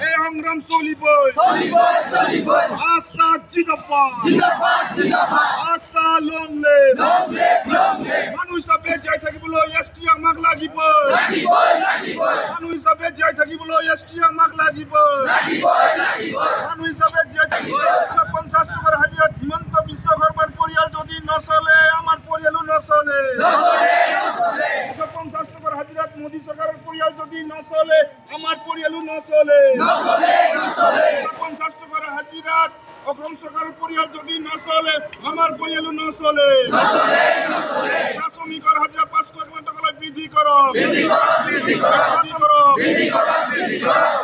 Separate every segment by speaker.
Speaker 1: এই সংগ্রাম চলিবই আশা জিন্দাবাদ আশা লং লিভ মানুহ হিচাপে জীয়াই থাকিবলৈ এছটি আমাক লাগিবই মানুহ হিচাপে জীয়াই থাকিবলৈ এছটি আমাক লাগিবই মানুহ হিচাপে জীয়াই থাকিবলৈ 50 টকাৰ হাজিৰাত হিমন্ত বিশ্ব শৰ্মাৰ পৰিয়াল যদি নচলে আমাৰ পৰিয়ালো নচলে 50 টকাৰ হাজিৰাত মোদী চৰকাৰৰ পৰিয়াল যদি নচলে আমাৰ পৰিয়ালো নচলে 50 টকাৰ হাজিৰাত অসম চৰকাৰৰ পৰিয়াল যদি নচলে আমাৰ পৰিয়ালো নচলে শ্ৰমিকৰ হাজিৰা 500 টকালৈ বৃদ্ধি কৰক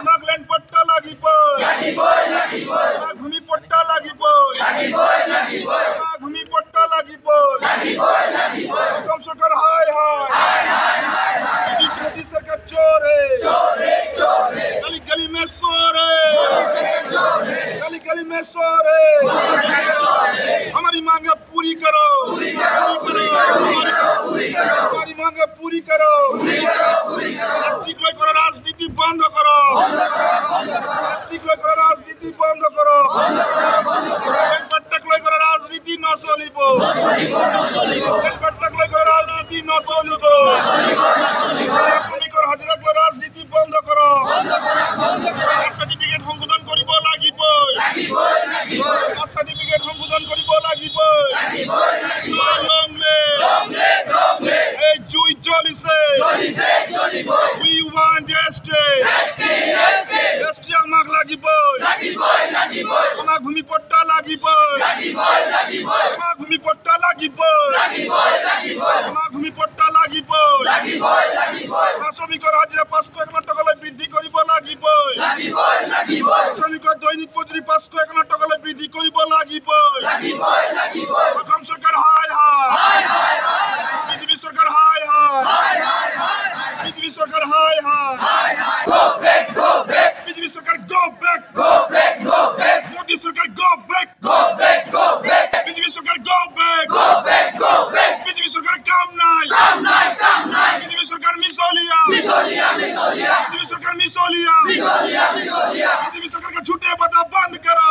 Speaker 1: নাগালেণ্ড পট্টা লাগিবই ভূমি পট্টা লাগিবই ভূমি পট্টা লাগিবই অসম চৰকাৰ হায় मोदी सरकार चोर है गली गली में शोर है गली गली में शोर है हमारी मांगे पूरी करो हमारी मांगे पूरी करो प्लास्टिक लय करो राजनीति बंद करो प्लास्टिक लय करो राजनीति बंद करो पट्टक लय करो राजनीति न चलिबो पट्टक लय करो राजनीति न चलिबो শ্রমিকৰ হাজিৰা লৈ ৰাজনীতি বন্ধ কৰক সাৰ্টিফিকেট সংশোধন কৰিব লাগিবই সাৰ্টিফিকেট সংশোধন কৰিব লাগিবই এই জুই জ্বলিছে উই ওয়ান্ট এছটি আমাক লাগিবই আমাক ভূমি পট্টা লাগিবই আমাক ভূমি পট্টা লাগিবই আমাক ভূমি পট্টা লাগিবই শ্রমিকৰ হাজিৰা 501 টকালৈ বৃদ্ধি কৰিব লাগিবই শ্রমিকৰ দৈনিক মজুৰি 501 টকালৈ বৃদ্ধি কৰিব লাগিবই অসম চৰকাৰ হায় বিজেপি চৰকাৰ হায় বিজেপি চৰকাৰ হায় বিজেপি চৰকাৰ গো বেক মোদী চৰকাৰ গো বেক বিজেপি চৰকাৰ গো বেক বিজেপি চৰকাৰ কাম নাই বিজেপি চৰকাৰ मिसोलिया बीजेपी सरकार मिसोलिया बीजेपी सरकार का झूठे बता बंद करो